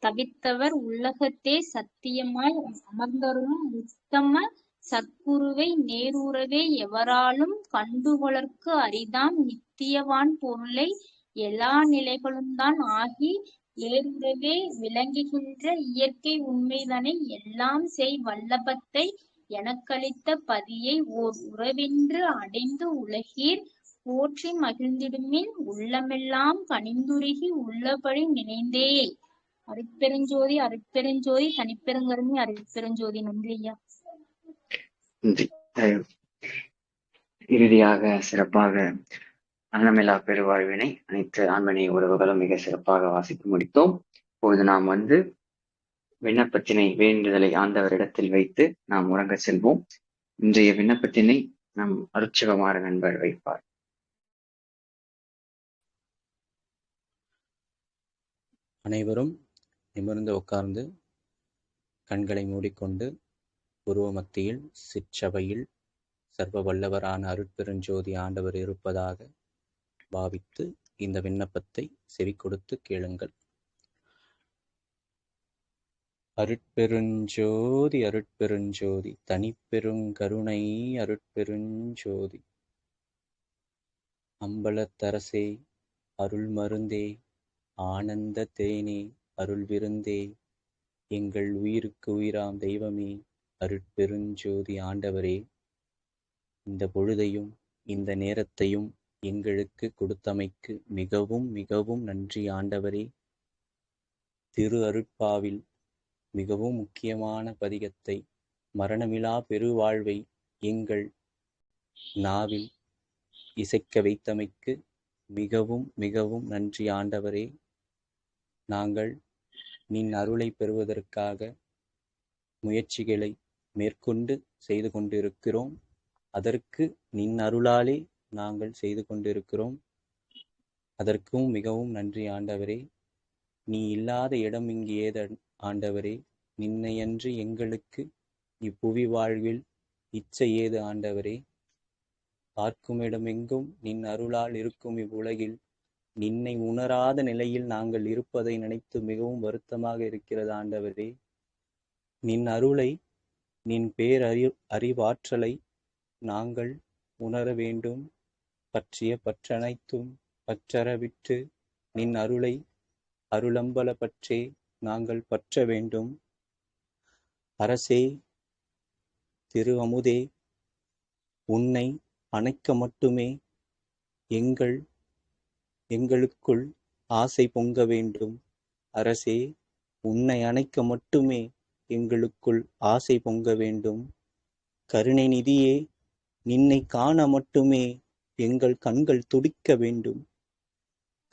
தவிர்த்தவர் உள்ளகத்தே சத்தியமாய் அமர்ந்தருளும் உத்தம சத்குருவை நேருறவே எவராலும் கண்டுகொளற்கு அரிதாம் நித்தியவான் பொருளை எல்லா நிலைகளும்தான் ஆகி ஏருறவே விளங்குகின்ற இயற்கை உண்மைதனை எல்லாம் செய் வல்லபத்தை எனக்களித்த பதியை ஓர் உறவென்று அடைந்து உலகீர் போற்றி மகிழ்ந்திடுமின் உள்ளமெல்லாம் கனிந்துருகி உள்ளபடி நினைந்தே. அருட்பெருஞ்சோதி அருட்பெருஞ்சோதி தனிப்பெருங்கருணை அருட்பெருஞ்சோதி. நன்றி ஐயா. நன்றி. இறுதியாக சிறப்பாக அன்னமில்லா பெருவாழ்வினை அனைத்து ஆண்மனை உறவுகளும் மிக சிறப்பாக வாசித்து முடித்தோம். இப்பொழுது நாம் விண்ணப்பத்தினை வேண்டுதலை ஆண்டவரிடத்தில் வைத்து நாம் உறங்க செல்வோம். இன்றைய விண்ணப்பத்தினை நம் அருட்சிவமாற நண்பர் வைப்பார். அனைவரும் நிமிர்ந்து உட்கார்ந்து கண்களை மூடிக்கொண்டு உருவ மத்தியில் சிற்றவையில் சர்வ வல்லவரான அருட்பெருஞ்சோதி ஆண்டவர் இருப்பதாக பாவித்து இந்த விண்ணப்பத்தை செவி கொடுத்து கேளுங்கள். அருட்பெருஞ்சோதி அருட்பெருஞ்சோதி தனிப்பெருங்கருணை அருட்பெருஞ்சோதி. அம்பலத்தரசே அருள் மருந்தே ஆனந்த தேனே அருள் விருந்தே எங்கள் உயிருக்கு உயிராம் தெய்வமே அருட்பெருஞ்சோதி ஆண்டவரே, இந்த பொழுதையும் இந்த நேரத்தையும் எங்களுக்கு கொடுத்தமைக்கு மிகவும் மிகவும் நன்றி ஆண்டவரே. திரு அருட்பாவில் மிகவும் முக்கியமான பதிகத்தை மரணமிலா பெருவாழ்வை எங்கள் நாவில் இசைக்க வைத்தமைக்கு மிகவும் மிகவும் நன்றி ஆண்டவரே. நாங்கள் நின் அருளை பெறுவதற்காக முயற்சிகளை மேற்கொண்டு செய்து கொண்டிருக்கிறோம். அதற்கு நின் அருளாலே நாங்கள் செய்து கொண்டிருக்கிறோம். அதற்கும் மிகவும் நன்றி ஆண்டவரே. நீ இல்லாத இடம் இங்கு ஏத ஆண்டவரே. நின்னையன்று எங்களுக்கு இப்புவி வாழ்வில் இச்சை ஏது ஆண்டவரே. பார்க்கும் இடமெங்கும் நின் அருளால் இருக்கும் இவ்வுலகில் நின்னை உணராத நிலையில் நாங்கள் இருப்பதை நினைத்து மிகவும் வருத்தமாக இருக்கிறது ஆண்டவரே. நின் அருளை நின் அறிவாற்றலை நாங்கள் உணர வேண்டும். பற்றிய பற்றனைத்தும் பற்றற விட்டு நின் அருளை அருளம்பல பற்றே நாங்கள் பற்ற வேண்டும். அரசே, திரு அமுதே, உன்னை அணைக்க மட்டுமே எங்களுக்குள் ஆசை பொங்க வேண்டும். அரசே, உன்னை அணைக்க மட்டுமே எங்களுக்குள் ஆசை பொங்க வேண்டும். கருணை நிதியே, நின்னை காண மட்டுமே எங்கள் கண்கள் துடிக்க வேண்டும்.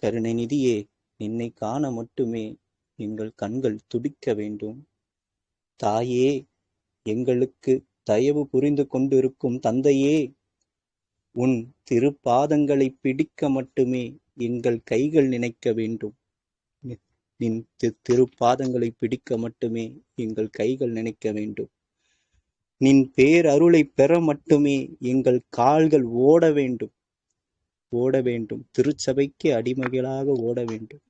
கருணை நிதியே, நின்னை காண மட்டுமே எங்கள் கண்கள் துடிக்க வேண்டும். தாயே, எங்களுக்கு தயவு புரிந்து கொண்டிருக்கும் தந்தையே, உன் திருப்பாதங்களை பிடிக்க மட்டுமே எங்கள் கைகள் நினைக்க வேண்டும். நின் திருப்பாதங்களை பிடிக்க மட்டுமே எங்கள் கைகள் நினைக்க வேண்டும். நின் பேரருளை பெற மட்டுமே எங்கள் கால்கள் ஓட வேண்டும். திருச்சபைக்கு அடிமைகளாக ஓட வேண்டும்.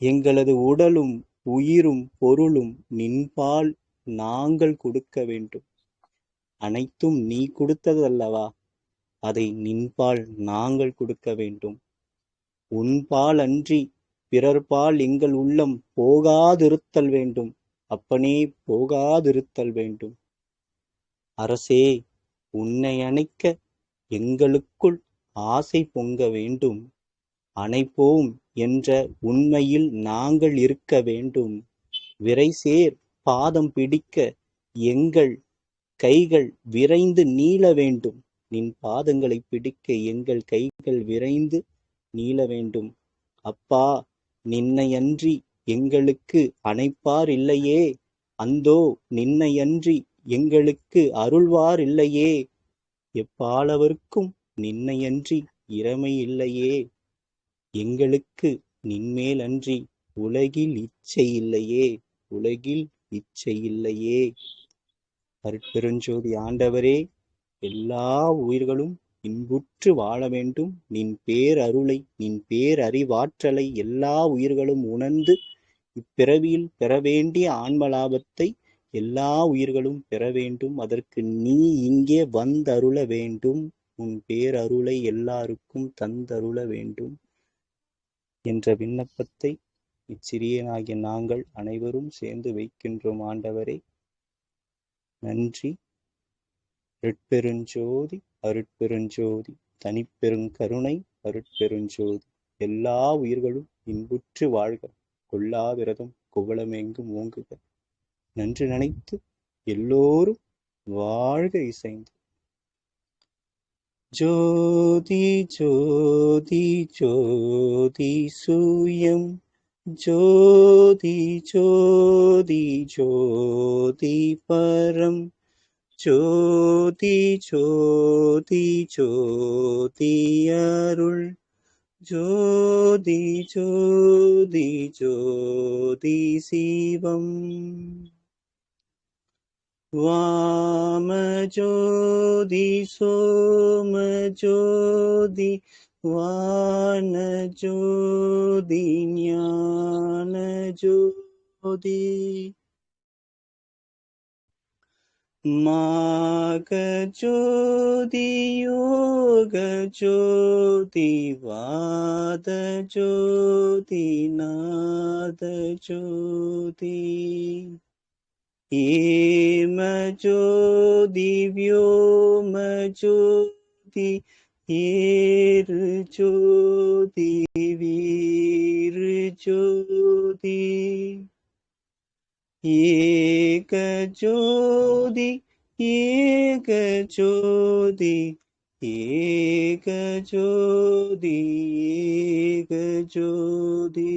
எங்களது உடலும் உயிரும் பொருளும் நின்பால் நாங்கள் கொடுக்க வேண்டும். அனைத்தும் நீ கொடுத்தது அல்லவா, அதை நின்பால் நாங்கள் கொடுக்க வேண்டும். உன்பால் அன்றி பிறர்பால் எங்கள் உள்ளம் போகாதிருத்தல் வேண்டும். அப்பனே, போகாதிருத்தல் வேண்டும். அரசே, உன்னை அணைக்க எங்களுக்குள் ஆசை பொங்க வேண்டும். அணைப்போம் என்ற உண்மையில் நாங்கள் இருக்க வேண்டும். விரைசேர் பாதம் பிடிக்க எங்கள் கைகள் விரைந்து நீள வேண்டும். நின் பாதங்களை பிடிக்க எங்கள் கைகள் விரைந்து நீள வேண்டும். அப்பா, நின்னையன்றி எங்களுக்கு அணைப்பார் இல்லையே. அந்தோ நின்னையன்றி எங்களுக்கு அருள்வார் இல்லையே. எப்பாலவர்க்கும் நின்னையன்றி இறைமை இல்லையே. எங்களுக்கு நின்மேல் அன்றி உலகில் இச்சை இல்லையே, உலகில் இச்சை இல்லையே. அருட்பெருஞ்சோதி ஆண்டவரே, எல்லா உயிர்களும் இன்புற்று வாழ வேண்டும். நின் பேரருளை, நின் பேரறிவாற்றலை எல்லா உயிர்களும் உணர்ந்து இப்பிறவியில் பெற வேண்டிய ஆன்ம லாபத்தை எல்லா உயிர்களும் பெற வேண்டும். அதற்கு நீ இங்கே வந்தருள வேண்டும். உன் பேரருளை எல்லாருக்கும் தந்தருள வேண்டும் என்ற விண்ணப்பத்தை இச்சிறியனாகிய நாங்கள் அனைவரும் சேர்ந்து வைக்கின்றோம். ஆண்டவரே நன்றி. அருட்பெருஞ்சோதி, அருட்பெருஞ்சோதி, தனிப்பெருங்கருணை, அருட்பெருஞ்சோதி. எல்லா உயிர்களும் இன்புற்று வாழ்க, கொல்லா விரதம் குவளமெங்கும் ஓங்குக. நன்று நினைத்து எல்லோரும் வாழ்க இசைந்து. ஜோதி ஜோதி ஜோதி சூயம், ஜோதி ஜோதி ஜோதி பரம், ஜோதி ஜோதி ஜோதி அருள், ஜோதி ஜோதி ஜோதி சிவம். வாம ஜோதி சோம ஜோதி வான ஜோதி ஞான ஜோதி. மாக ஜோதி யோக ஜோதி வாத ஜோதி நாத ஜோதி. ஏம ஜோதி வியோம ஜோதி ஏரு ஜோதி வீரு ஜோதி. ஏக ஜோதி ஏக ஜோதி ஏக ஜோதி ஏக ஜோதி.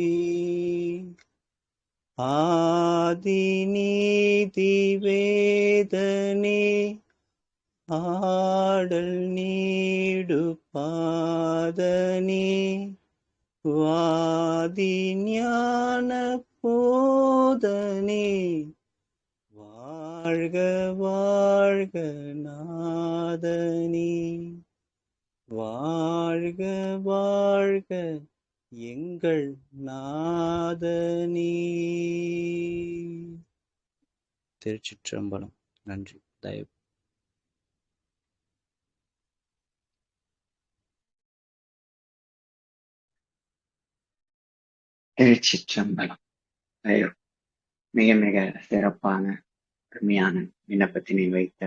ஆதி நீதி வேதனே ஆடல் நீடு பாதனே. வாதி ஞான போதனே வாழ்க வாழ்க நாதனே. வாழ்க வாழ்க எங்கள் நாதனே. திருச்சிற்றம்பலம். நன்றி. தயவு. திருச்சிற்றம்பலம். தயவு. மிக மிக சிறப்பான அருமையான விண்ணப்பத்தினை வைத்த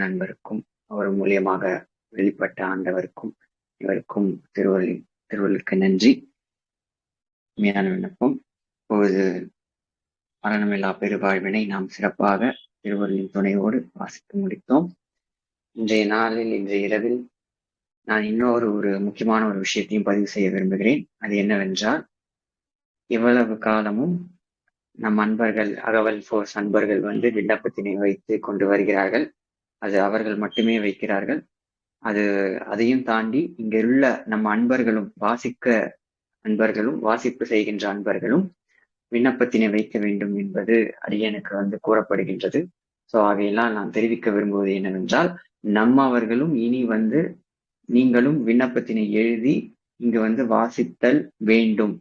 நண்பருக்கும் அவர் மூலியமாக வெளிப்பட்ட ஆண்டவருக்கும் இவருக்கும் திருவள்ளுக்கு நன்றி. உண்மையான விண்ணப்பம். இப்போது மரணமில்லா பெருவாழ்வினை நாம் சிறப்பாக திருவள்ளின் துணையோடு வாசித்து முடித்தோம். இன்றைய நாளில், இன்றைய இரவில் நான் இன்னொரு முக்கியமான ஒரு விஷயத்தையும் பதிவு செய்ய விரும்புகிறேன். அது என்னவென்றால், இவ்வளவு காலமும் நம் அன்பர்கள், அகவல் ஃபோர்ஸ் அன்பர்கள் விண்ணப்பத்தினை வைத்து கொண்டு வருகிறார்கள். அது அவர்கள் மட்டுமே வைக்கிறார்கள். அதையும் தாண்டி இங்குள்ள நம்ம அன்பர்களும், வாசிப்பு செய்கின்ற அன்பர்களும் விண்ணப்பத்தினை வைக்க வேண்டும் என்பது அடியனுக்கு கூறப்படுகின்றது. ஸோ அதையெல்லாம் நான் தெரிவிக்க விரும்புவது என்னவென்றால், நம்மவர்களும் இனி நீங்களும் விண்ணப்பத்தினை எழுதி இங்கு வாசித்தல் வேண்டும்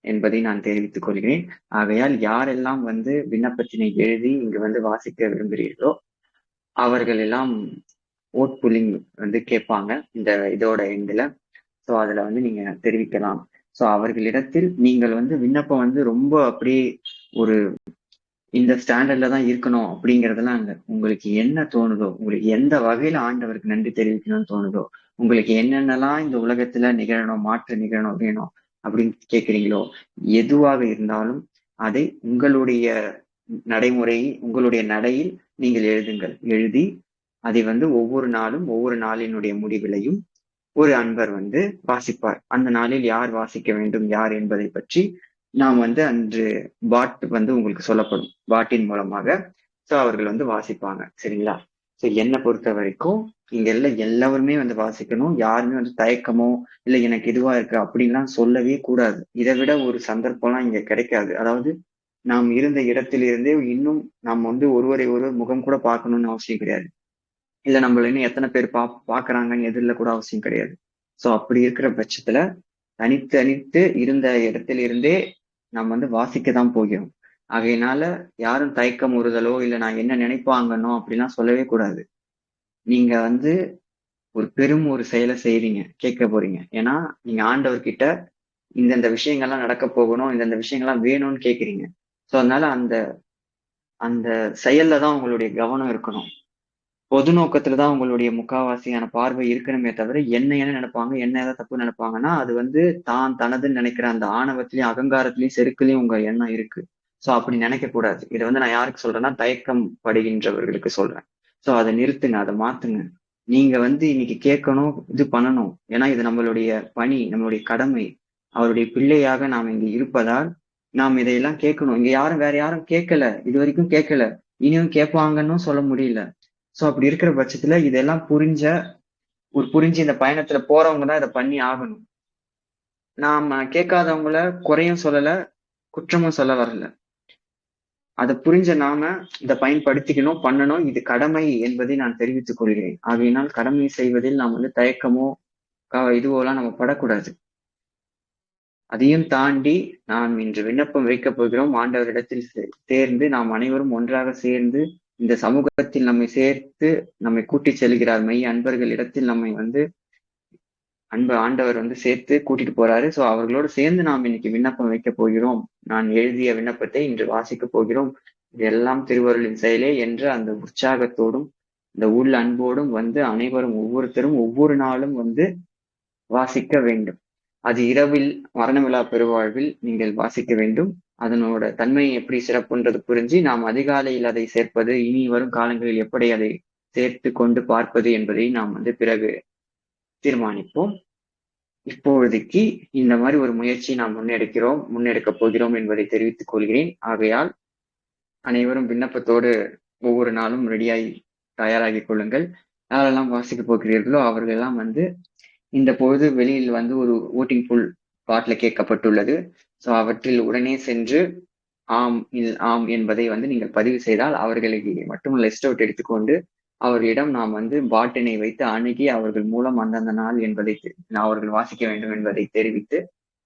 என்பதை நான் தெரிவித்துக் கொள்கிறேன். ஆகையால் யாரெல்லாம் விண்ணப்பத்தினை எழுதி இங்கு வாசிக்க விரும்புகிறீர்களோ அவர்கள் எல்லாம் ஓட் புல்லிங் கேட்பாங்க இந்த இதோட எண்டில். ஸோ அதுல நீங்க தெரிவிக்கலாம். ஸோ அவர்களிடத்தில் நீங்கள் விண்ணப்பம் ரொம்ப அப்படியே ஒரு இந்த ஸ்டாண்டர்ட்ல தான் இருக்கணும் அப்படிங்கறதெல்லாம் உங்களுக்கு என்ன தோணுதோ, உங்களுக்கு எந்த வகையில ஆண்டவருக்கு நன்றி தெரிவிக்கணும்னு தோணுதோ, உங்களுக்கு என்னென்னலாம் இந்த உலகத்துல நிகழணும், மாற்று நிகழணும் வேணும் அப்படின்னு கேட்குறீங்களோ, எதுவாக இருந்தாலும் அதை உங்களுடைய நடைமுறை, உங்களுடைய நடையில் நீங்கள் எழுதுங்கள். எழுதி அதை ஒவ்வொரு நாளும், ஒவ்வொரு நாளினுடைய முடிவிலையும் ஒரு அன்பர் வாசிப்பார். அந்த நாளில் யார் வாசிக்க வேண்டும், யார் என்பதை பற்றி நாம் அன்று பாட் உங்களுக்கு சொல்லப்படும். பாட்டின் மூலமாக ஸோ அவர்கள் வாசிப்பாங்க. சரிங்களா? ஸோ என்னை பொறுத்த வரைக்கும் இங்க எல்லாருமே வந்து வாசிக்கணும். யாருமே வந்து தயக்கமோ இல்ல எனக்கு இதுவா இருக்கு அப்படின்லாம் சொல்லவே கூடாது. இதை விட ஒரு சந்தர்ப்பம்லாம் இங்க கிடைக்காது. அதாவது நாம் இருந்த இடத்திலிருந்தே இன்னும் நாம் வந்து ஒருவரை ஒருவர் முகம் கூட பார்க்கணும்னு அவசியம் கிடையாது. இல்ல நம்மள இன்னும் எத்தனை பேர் பாக்குறாங்கன்னு எதிரில் கூட அவசியம் கிடையாது. சோ அப்படி இருக்கிற பட்சத்துல தனித்து இருந்த இடத்துல இருந்தே நாம் வந்து வாசிக்க தான் போகிறோம். ஆகையினால யாரும் தயக்கம் உறுதலோ இல்ல நான் என்ன நினைப்பாங்கன்னோ அப்படிலாம் சொல்லவே கூடாது. நீங்க வந்து ஒரு செயலை செய்றீங்க, கேட்க போறீங்க. ஏன்னா நீங்க ஆண்டவர்கிட்ட இந்தந்த விஷயங்கள்லாம் நடக்க போகணும், இந்தந்த விஷயங்கள்லாம் வேணும்னு கேட்குறீங்க. சோ அதனால அந்த அந்த செயல்ல தான் உங்களுடைய கவனம் இருக்கணும். பொது நோக்கத்துலதான் உங்களுடைய முக்காவாசியான பார்வை இருக்கணுமே தவிர என்ன நினைப்பாங்க, என்ன ஏதாவது தப்பு நினைப்பாங்கன்னா அது வந்து தான் தனதுன்னு நினைக்கிற அந்த ஆணவத்திலயும் அகங்காரத்திலயும் செருக்குலயும் உங்க எண்ணம் இருக்கு. சோ அப்படி நினைக்க கூடாது. இதை வந்து நான் யாருக்கு சொல்றேன்னா தயக்கம் படுகின்றவர்களுக்கு சொல்றேன். சோ அதை நிறுத்துங்க, அதை மாத்துங்க. நீங்க வந்து இன்னைக்கு கேட்கணும், இது பண்ணணும். ஏன்னா இது நம்மளுடைய பணி, நம்மளுடைய கடமை. அவருடைய பிள்ளையாக நாம் இங்கு இருப்பதால் நாம் இதையெல்லாம் கேட்கணும். இங்க வேற யாரும் கேட்கல, இது வரைக்கும் கேட்கல, இனியும் கேட்பாங்கன்னு சொல்ல முடியல. சோ அப்படி இருக்கிற பட்சத்துல இதெல்லாம் புரிஞ்சு இந்த பயணத்துல போறவங்க தான் இதை பண்ணி ஆகணும். நாம கேட்காதவங்கள குறையும் சொல்லல, குற்றமும் சொல்ல வரல. அதை புரிஞ்ச நாம இதை பயன்படுத்திக்கணும், பண்ணணும். இது கடமை என்பதை நான் தெரிவித்துக் கொள்கிறேன். ஆகையினால் கடமை செய்வதில் நாம் வந்து தயக்கமோ இதுவோலாம் நம்ம படக்கூடாது. அதையும் தாண்டி நாம் இன்று விண்ணப்பம் வைக்கப் போகிறோம். ஆண்டவரிடத்தில் சேர்ந்து நாம் அனைவரும் ஒன்றாக சேர்ந்து இந்த சமூகத்தில் நம்மை சேர்த்து நம்மை கூட்டிச் செல்கிறார். மெய் அன்பர்கள் இடத்தில் நம்மை வந்து ஆண்டவர் வந்து சேர்த்து கூட்டிட்டு போறாரு. சோ அவர்களோடு சேர்ந்து நாம் இன்னைக்கு விண்ணப்பம் வைக்க போகிறோம். நான் எழுதிய விண்ணப்பத்தை இன்று வாசிக்க போகிறோம். இது எல்லாம் திருவருளின் செயலே என்ற அந்த உற்சாகத்தோடும் இந்த உள் அன்போடும் வந்து அனைவரும் ஒவ்வொருத்தரும் ஒவ்வொரு நாளும் வந்து வாசிக்க வேண்டும். அது இரவில் மரணமில்லா பெருவாழ்வில் நீங்கள் வாசிக்க வேண்டும். அதனோட தன்மை எப்படி சிறப்புன்றது புரிஞ்சு நாம் அதிகாலையில் அதை சேர்ப்பது, இனி வரும் காலங்களில் எப்படி அதை சேர்த்து கொண்டு பார்ப்பது என்பதை நாம் வந்து பிறகு தீர்மானிப்போம். இப்பொழுதைக்கு இந்த மாதிரி ஒரு முயற்சி நாம் முன்னெடுக்கப் போகிறோம் என்பதை தெரிவித்துக் கொள்கிறேன். ஆகையால் அனைவரும் விண்ணப்பத்தோடு ஒவ்வொரு நாளும் ரெடியாகி தயாராகி கொள்ளுங்கள். யாரெல்லாம் வாசிக்க போகிறீர்களோ அவர்கள் எல்லாம் வந்து இந்த பொழுது வெளியில் வந்து ஒரு ஓட்டிங் புல் பாட்ல கேட்கப்பட்டுள்ளது. சோ அவற்றில் உடனே சென்று ஆம் என்பதை வந்து நீங்கள் பதிவு செய்தால் அவர்களுக்கு மட்டும் லிஸ்ட் அவுட் எடுத்துக்கொண்டு அவர்களிடம் நாம் வந்து பாட்டினை வைத்து அணுகி அவர்கள் மூலம் அந்தந்த நாள் என்பதை அவர்கள் வாசிக்க வேண்டும் என்பதை தெரிவித்து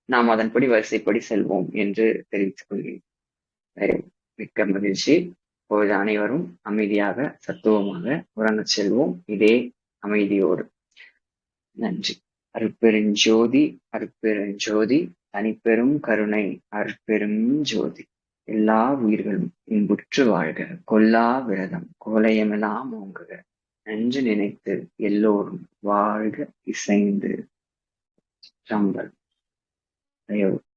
நாம் அதன்படி வரிசைப்படி செல்வோம் என்று தெரிவித்துக் கொள்கிறேன். மிக்க மகிழ்ச்சி. இப்பொழுது அனைவரும் அமைதியாக சத்துவமாக உறங்கச் செல்வோம் இதே அமைதியோடு. நன்றி. அருட்பெருஞ்சோதி அருட்பெருஞ்சோதி தனிப்பெரும் கருணை அருட்பெரும் ஜோதி. எல்லா உயிர்களும் இன்புற்று வாழ்க, கொல்லா விரதம் கோலையமெல்லாம் ஓங்குக, நன்று நினைத்து எல்லோரும் வாழ்க இசைந்து. சம்பல்.